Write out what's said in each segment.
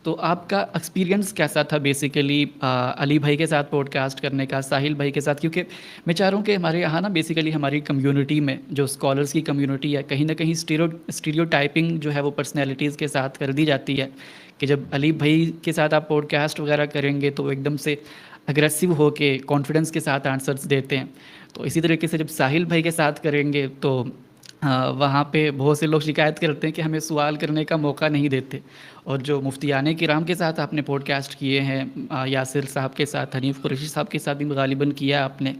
तो आपका एक्सपीरियंस कैसा था बेसिकली अली भाई के साथ पॉडकास्ट करने का, साहिल भाई के साथ? क्योंकि मैं चाह रहा हूँ कि हमारे यहाँ ना बेसिकली हमारी कम्युनिटी में जो स्कॉलर्स की कम्युनिटी है, कहीं ना कहीं स्टीरियोटाइपिंग जो है वो पर्सनैलिटीज़ के साथ कर दी जाती है कि जब अली भाई के साथ आप पॉडकास्ट वगैरह करेंगे तो वो एकदम से अग्रेसिव होके कॉन्फिडेंस के साथ आंसर्स देते हैं। तो इसी तरीके से जब साहिल भाई के साथ करेंगे तो वहाँ पे बहुत से लोग शिकायत करते हैं कि हमें सवाल करने का मौका नहीं देते। और जो मुफ्तियाने किराम के साथ आपने पॉडकास्ट किए हैं, यासिर साहब के साथ, हनीफ कुरैशी साहब के साथ भी गालिबन किया आपने,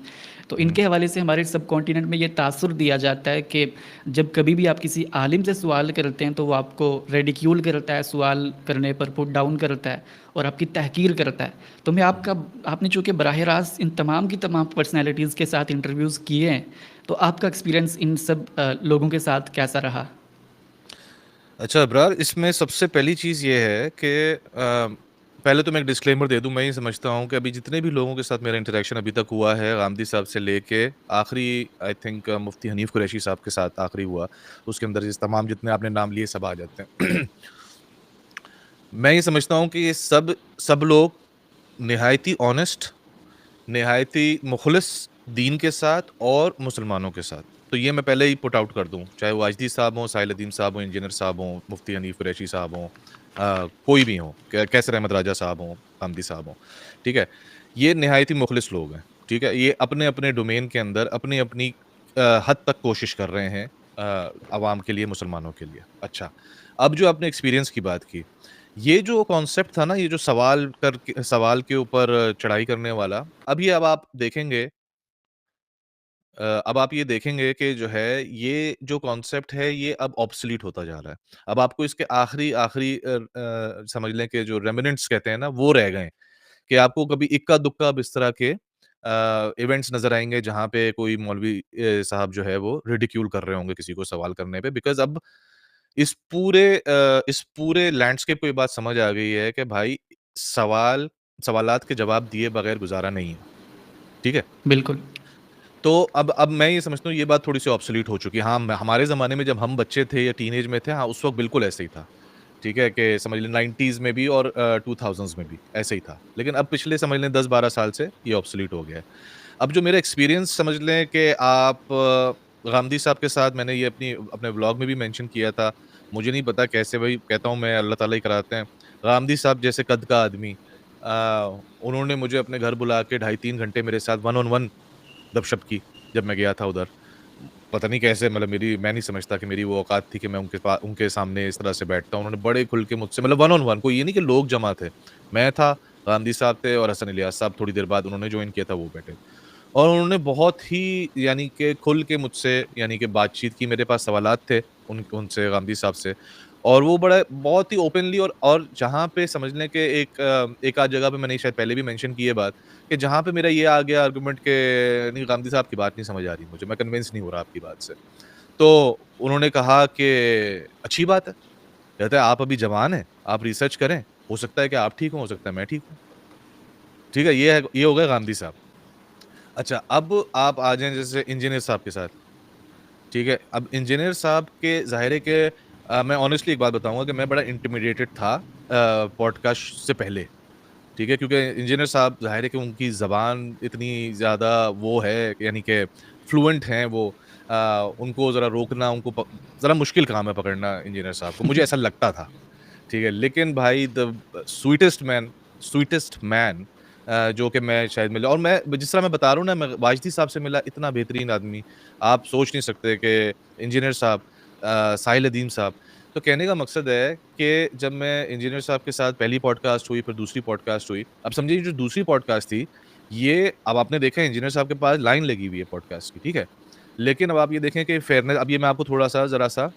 तो हम्म। इनके हवाले से हमारे सब कॉन्टिनेंट में ये तासुर दिया जाता है कि जब कभी भी आप किसी आलिम से सवाल करते हैं तो वो आपको रेडिक्यूल करता है, सवाल करने पर पुट डाउन करता है और आपकी तहकीर करता है। तो मैं आपका आपने चूँकि बराह रास्त इन तमाम की तमाम पर्सनैलिटीज़ के साथ इंटरव्यूज़ किए हैं, तो आपका एक्सपीरियंस इन सब लोगों के साथ कैसा रहा? अच्छा अबरार, इसमें सबसे पहली चीज़ ये है कि पहले तो मैं एक डिस्क्लेमर दे दूं। मैं ये समझता हूं कि अभी जितने भी लोगों के साथ मेरा इंटरेक्शन अभी तक हुआ है, गामदी साहब से लेके आखिरी, आई थिंक मुफ्ती हनीफ कुरैशी साहब के साथ आखिरी हुआ, उसके अंदर जिस तमाम जितने आपने नाम लिए सब आ जाते हैं। मैं ये समझता हूं कि ये सब सब लोग निहायती ऑनेस्ट, निहायती मुखलिस दीन के साथ और मुसलमानों के साथ। तो ये मैं पहले ही पुट आउट कर दूं, चाहे वो आजदी साहब हों, साहिल अदीम साहब हों, इंजीनियर साहब हों, मुफ्ती हनीफ कुरैशी साहब हों, कोई भी हो, कैसर अहमद राजा साहब हों, कामदी साहब हों, ठीक है। ये निहायती मुखलिस लोग हैं, ठीक है। ये अपने अपने डोमेन के अंदर अपनी अपनी हद तक कोशिश कर रहे हैं अवाम के लिए, मुसलमानों के लिए। अच्छा, अब जो आपने एक्सपीरियंस की बात की, ये जो कॉन्सेप्ट था ना, ये जो सवाल के ऊपर चढ़ाई करने वाला, अब आप देखेंगे, अब आप ये देखेंगे कि जो है ये जो कॉन्सेप्ट है ये अब ऑब्सोलीट होता जा रहा है। अब आपको इसके आखिरी आखिरी समझ लें कि जो रेमिनेंट्स कहते हैं ना, वो रह गए हैं कि आपको कभी इक्का-दुक्का अब इस तरह के इवेंट्स नज़र आएँगे जहाँ पे कोई मौलवी साहब जो है वो रिडिक्यूल कर रहे होंगे किसी को सवाल करने पे। बिकॉज़ अब इस पूरे लैंडस्केप को ये बात समझ आ गई है कि भाई सवालात के जवाब दिए बगैर गुज़ारा नहीं है, ठीक है? बिल्कुल। तो अब मैं ये समझता हूँ ये बात थोड़ी-सी ऑब्सोलीट हो चुकी है। हाँ, हमारे ज़माने में जब हम बच्चे थे या टीनेज में थे, हाँ, उस वक़्त बिल्कुल ऐसे ही था, ठीक है? कि समझ लें 90s में भी और 2000s में भी ऐसे ही था। लेकिन अब पिछले समझ लें 10-12 साल से ये ऑब्सोलीट हो गया है। अब जो मेरा एक्सपीरियंस समझ लें कि आप गामदी साहब के साथ मैंने ये अपने व्लॉग में भी मेंशन किया था। मुझे नहीं पता कैसे, भाई कहता हूँ मैं, अल्लाह ताला ही कराते हैं। गामदी साहब जैसे कद का आदमी, उन्होंने मुझे अपने घर बुला के ढाई 3 घंटे मेरे साथ वन ऑन वन गपशप की जब मैं गया था उधर। पता नहीं कैसे, मतलब मैं नहीं समझता कि मेरी वो औकात थी कि मैं उनके सामने इस तरह से बैठता हूँ। उन्होंने बड़े खुल के मुझसे, मतलब वन ऑन वन, कोई ये नहीं कि लोग जमा थे। मैं था, गांधी साहब थे और हसन इलियास साहब थोड़ी देर बाद उन्होंने जॉइन किया था, वो बैठे। और उन्होंने बहुत ही यानी कि खुल के मुझसे यानी कि बातचीत की। मेरे पास सवालात थे उनसे, गांधी साहब से, और वो बड़ा बहुत ही ओपनली, और जहाँ पे समझ लें कि एक आध जगह पे मैंने शायद पहले भी मेंशन की है बात, कि जहाँ पे मेरा ये आ गया आर्गुमेंट के नहीं, गांधी साहब की बात नहीं समझ आ रही मुझे, मैं कन्विंस नहीं हो रहा आपकी बात से। तो उन्होंने कहा कि अच्छी बात है, कहता है आप अभी जवान हैं, आप रिसर्च करें, हो सकता है कि आप ठीक हो सकता है मैं ठीक हूँ। ठीक है, ये हो गए गांधी साहब। अच्छा, अब आप आ जाएँ जैसे इंजीनियर साहब के साथ, ठीक है? अब इंजीनियर साहब के ज़ाहिर है कि मैं ऑनेस्टली एक बात बताऊँगा कि मैं बड़ा इंटिमिडेटेड था पॉडकास्ट से पहले, ठीक है? क्योंकि इंजीनियर साहब ज़ाहिर है कि उनकी ज़बान इतनी ज़्यादा वो है, यानी कि फ्लुएंट हैं वो, उनको ज़रा रोकना, उनको ज़रा मुश्किल काम है पकड़ना इंजीनियर साहब को, मुझे ऐसा लगता था, ठीक है? लेकिन भाई द स्वीटेस्ट मैन जो कि मैं शायद मिला, और मैं जिस तरह मैं बता रहा हूँ ना, मैं वाजदी साहब से मिला, इतना बेहतरीन आदमी, आप सोच नहीं सकते कि इंजीनियर साहब, साहिल अदीम साहब। तो कहने का मकसद है कि जब मैं इंजीनियर साहब के साथ पहली पॉडकास्ट हुई, फिर दूसरी पॉडकास्ट हुई। अब समझिए जो दूसरी पॉडकास्ट थी, ये अब आपने देखा इंजीनियर साहब के पास लाइन लगी हुई है पॉडकास्ट की, ठीक है? लेकिन अब आप ये देखें कि फेयरनेस, अब ये मैं आपको थोड़ा-सा ज़रा-सा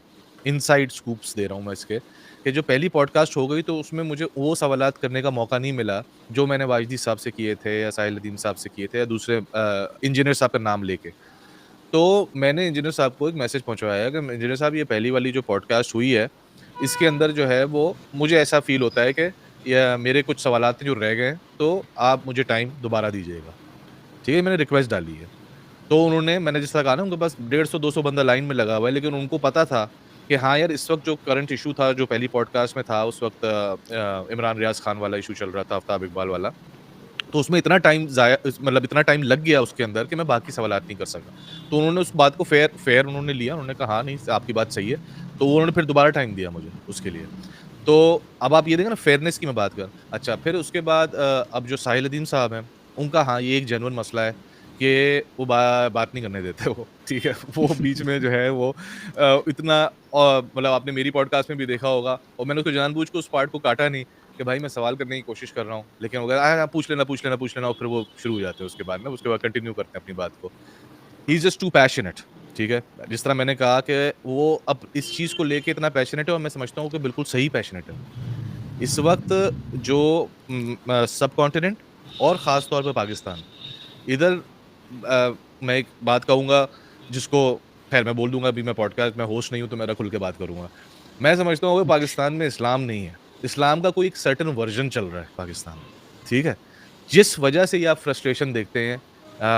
इनसाइड स्कूप्स दे रहा हूँ मैं इसके, कि जो पहली पॉडकास्ट हो गई तो उसमें मुझे वो सवालात करने का मौका नहीं मिला, जो मैंने वाजदी साहब से किए थे या साहिल अदीम साहब से किए थे या दूसरे इंजीनियर साहब का नाम लेके। तो मैंने इंजीनियर साहब को एक मैसेज पहुँचवाया कि इंजीनियर साहब, ये पहली वाली जो पॉडकास्ट हुई है, इसके अंदर जो है वो मुझे ऐसा फ़ील होता है कि या मेरे कुछ सवालात हैं जो रह गए हैं, तो आप मुझे टाइम दोबारा दीजिएगा। ठीक है? मैंने रिक्वेस्ट डाली है। तो मैंने जिस तरह कहा ना, उनके पास 150-200 बंदा लाइन में लगा हुआ है, लेकिन उनको पता था कि हाँ यार, इस वक़्त जो करंट इश्यू था, जो पहली पॉडकास्ट में था, उस वक़्त इमरान रियाज़ खान वाला इश्यू चल रहा था, आफ्ताब इकबाल वाला। तो उसमें इतना टाइम ज़ाया इस मतलब इतना टाइम लग गया उसके अंदर कि मैं बाकी सवालात नहीं कर सका। तो उन्होंने उस बात को फ़ेयर फ़ेयर उन्होंने लिया, उन्होंने कहा, "हाँ, नहीं, आपकी बात सही है।" तो उन्होंने फिर दोबारा टाइम दिया मुझे उसके लिए। तो अब आप ये देखें ना, फ़ेयरनेस की मैं बात कर। अच्छा, फिर उसके बाद अब जो साहिल अदीम साहब हैं, उनका हाँ, ये एक जेन्युइन मसला है कि वो बात नहीं करने देते वो, ठीक है? वो बीच में जो है वो इतना मतलब आपने मेरी पॉडकास्ट में भी देखा होगा और मैंने उसको जानबूझ के उस पार्ट को काटा नहीं कि भाई मैं सवाल करने की कोशिश कर रहा हूँ, लेकिन वो कहता है, पूछ लेना, पूछ लेना, पूछ लेना" और फिर वो शुरू हो जाते हैं उसके बाद ना, उसके बाद कंटिन्यू करते हैं अपनी बात को। He is just too passionate, ठीक है? जिस तरह मैंने कहा कि वो अब इस चीज़ को लेके इतना पैशनेट है और मैं समझता हूँ कि बिल्कुल सही पैशनेट है वो। इस वक़्त जो सबकॉन्टिनेंट और ख़ास तौर पे पाकिस्तान, इधर मैं एक बात कहूँगा जिसको ख़ैर मैं बोल दूँगा, अभी मैं पॉडकास्ट में होस्ट नहीं हूँ, तो मेरा खुल के बात करूँगा। मैं समझता हूँ कि पाकिस्तान में इस्लाम नहीं है। इस्लाम का कोई एक सर्टेन वर्ज़न चल रहा है पाकिस्तान में, ठीक है? जिस वजह से ये आप फ्रस्ट्रेशन देखते हैं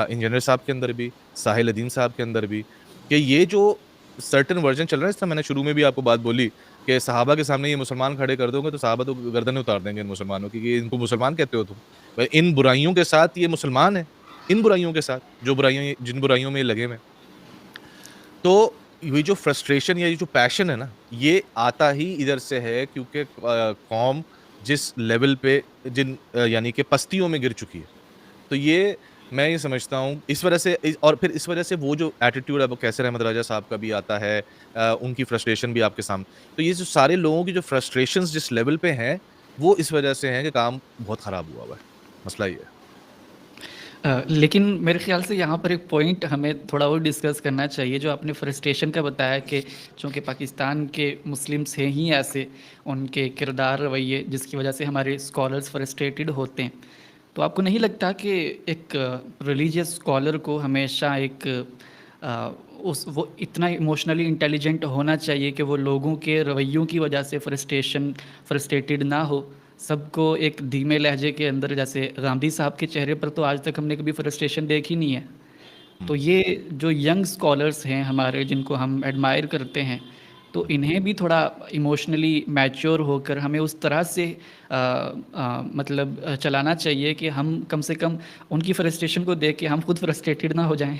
इंजीनियर साहब के अंदर भी, साहिल अदीम साहब के अंदर भी, कि ये जो सर्टेन वर्ज़न चल रहा है, जैसे मैंने शुरू में भी आपको बात बोली कि सहाबा के सामने ये मुसलमान खड़े कर दोगे तो सहाबा तो गर्दनें उतार देंगे इन मुसलमानों की कि इनको मुसलमान कहते हो तुम? भाई इन बुराइयों के साथ ये मुसलमान हैं, इन बुराइयों के साथ, जो बुराइयाँ जिन बुराइयों में ये लगे हुए हैं। तो ये जो फ्रस्ट्रेशन या ये जो पैशन है ना, ये आता ही इधर से है क्योंकि कौम जिस लेवल पे यानी कि पस्तियों में गिर चुकी है। तो ये मैं ये समझता हूँ इस वजह से और फिर इस वजह से वो जो एटीट्यूड है वो कैसर अहमद राजा साहब का भी आता है, उनकी फ्रस्ट्रेशन भी आपके सामने। तो ये जो सारे लोगों की जो फ्रस्ट्रेशंस जिस लेवल पे हैं, वो इस वजह से हैं कि काम बहुत खराब हुआ हुआ है। मसला ये है। लेकिन मेरे ख़्याल से यहाँ पर एक पॉइंट हमें थोड़ा और डिस्कस करना चाहिए, जो आपने फ्रस्ट्रेशन का बताया कि चूँकि पाकिस्तान के मुस्लिम्स हैं ही ऐसे, उनके किरदार रवैये जिसकी वजह से हमारे स्कॉलर्स फ्रस्ट्रेटेड होते हैं। तो आपको नहीं लगता कि एक रिलीजियस स्कॉलर को हमेशा एक अ, उस वो इतना इमोशनली इंटेलिजेंट होना चाहिए कि वो लोगों के रवैयों की वजह से फ्रस्ट्रेटेड ना हो, सबको एक धीमे लहजे के अंदर, जैसे गांधी साहब के चेहरे पर तो आज तक हमने कभी फ्रस्ट्रेशन देखी नहीं है। हुँ। तो ये जो यंग स्कॉलर्स हैं हमारे, जिनको हम एडमायर करते हैं, तो इन्हें भी थोड़ा इमोशनली मैच्योर होकर हमें उस तरह से मतलब चलाना चाहिए कि हम कम से कम उनकी फ्रस्ट्रेशन को देख के हम खुद फ्रस्ट्रेटेड ना हो जाएं।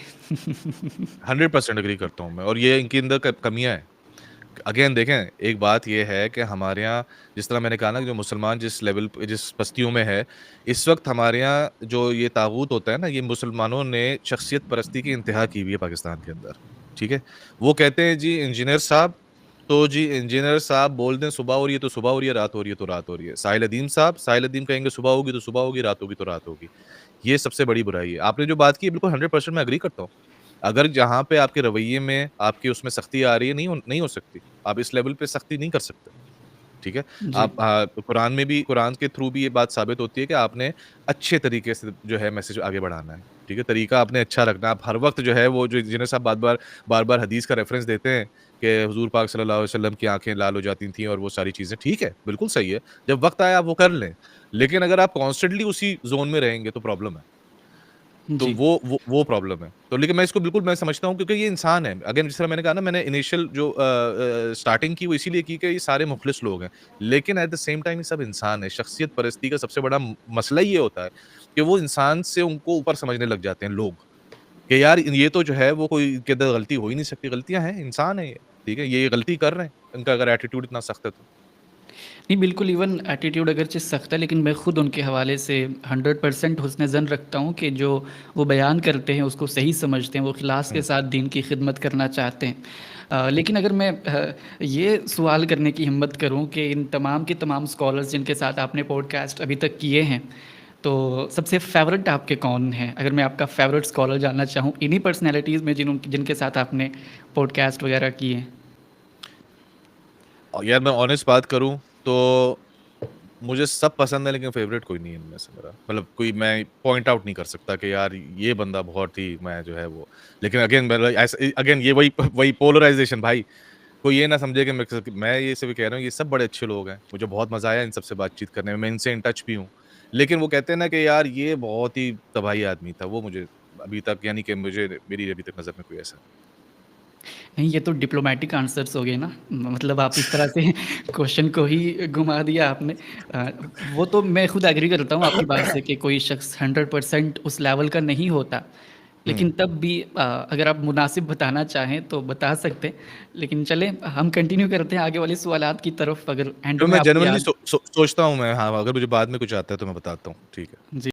100% एग्री करता हूँ मैं और ये इनके अंदर क कमियाँ हैं। अगेन देखें, एक बात ये है कि हमारे यहाँ जिस तरह मैंने कहा ना कि जो मुसलमान जिस लेवल पे जिस बस्तियों में है, इस वक़्त हमारे यहाँ जो ये ताग़ूत होता है ना, ये मुसलमानों ने शख्सियत परस्ती की इंतहा की हुई है पाकिस्तान के अंदर, ठीक है? वो कहते हैं जी इंजीनियर साहब, तो जी इंजीनियर साहब बोल दें सुबह हो रही है तो सुबह हो रही है, रात हो रही है तो रात हो रही है। साहिल अदीम साहब, साहिल अदीम कहेंगे सुबह होगी तो सुबह होगी, रात होगी तो रात होगी। ये सबसे बड़ी बुराई है। आपने जो बात की बिल्कुल 100% मैं एग्री करता हूँ। अगर जहाँ पे आपके रवैये में, आपके उसमें सख्ती आ रही है, नहीं हो सकती। आप इस लेवल पे सख्ती नहीं कर सकते, ठीक है? जी। आप कुरान में भी कुरान के थ्रू भी ये बात साबित होती है कि आपने अच्छे तरीके से जो है मैसेज आगे बढ़ाना है, ठीक है? तरीका आपने अच्छा रखना है। आप हर वक़्त जो है वो जो जिन्हें साहब बार-बार हदीस का रेफ़रेंस देते हैं कि हुज़ूर पाक सल्लल्लाहु अलैहि वसल्लम की आँखें लाल हो जाती थीं और वो सारी चीज़ें, ठीक है, बिल्कुल सही है। जब वक़्त आए आप वो कर लें। लेकिन अगर आप कॉन्स्टेंटली उसी ज़ोन में रहेंगे तो प्रॉब्लम है। तो जी। वो प्रॉब्लम है। तो लेकिन मैं इसको बिल्कुल मैं समझता हूँ क्योंकि ये इंसान है। अगेन जिस तरह मैंने कहा ना, मैंने इनिशियल जो स्टार्टिंग की वो इसीलिए की कि ये सारे मुख़लिस लोग हैं। लेकिन एट द सेम टाइम ये सब इंसान है। शख़्सियत परस्ती का सबसे बड़ा मसला ये होता है कि वो इंसान से उनको ऊपर समझने लग जाते हैं लोग, कि यार ये तो जो है वो कोई इनके अंदर गलती हो ही नहीं सकती। गलतियाँ हैं, इंसान है ये, ठीक है? ये गलती कर रहे हैं। इनका अगर एटीट्यूड इतना सख्त है तो। नहीं, बिल्कुल, इवन एटीट्यूड अगरचे सख्त है, लेकिन मैं खुद उनके हवाले से 100% हुस्न ज़न रखता हूँ कि जो वो बयान करते हैं उसको सही समझते हैं, वो इखलास के हुँ। साथ दीन की खिदमत करना चाहते हैं। लेकिन अगर मैं ये सवाल करने की हिम्मत करूँ कि इन तमाम के तमाम स्कॉलर्स जिनके साथ आपने पॉडकास्ट अभी तक किए हैं, तो सबसे फ़ेवरेट आपके कौन हैं? अगर मैं आपका फ़ेवरेट स्कॉलर जानना चाहूँ इन्हीं पर्सनैलिटीज़ में जिनके साथ आपने पॉडकास्ट वगैरह किए हैं? यार मैं ऑनेस्ट बात करूँ तो मुझे सब पसंद है लेकिन फ़ेवरेट कोई नहीं है इनमें से मेरा। मतलब कोई मैं पॉइंट आउट नहीं कर सकता कि यार ये बंदा बहुत ही मैं जो है वो लेकिन अगेन मतलब ऐसे अगेन ये वही वही पोलराइज़ेशन भाई। कोई ये ना समझे कि मैं ये सिर्फ़ कह रहा हूँ ये सब बड़े अच्छे लोग हैं। मुझे बहुत मज़ा आया इन सबसे बातचीत करने में, मैं इनसे इन टच भी हूँ। लेकिन वो कहते हैं ना कि यार ये बहुत ही तबाही आदमी था, वो मुझे अभी तक यानी कि मुझे मेरी अभी तक नज़र में कोई ऐसा नहीं। नहीं, ये तो डिप्लोमेटिक आंसर्स हो गए ना, मतलब आप इस तरह से क्वेश्चन को ही घुमा दिया आपने। अ, वो तो मैं खुद एग्री करता हूँ आपकी बात से कि कोई शख्स 100% उस लेवल का नहीं होता। हुँ। लेकिन तब भी अगर आप मुनासिब बताना चाहें तो बता सकते हैं। लेकिन चलें हम कंटिन्यू करते हैं आगे वाले सवालात की तरफ, अगर एंड जो में मैं आपको जेनुइनली याद सोचता हूँ मैं, हाँ, अगर मुझे बाद में कुछ आता है तो मैं बताता हूँ। ठीक है। जी।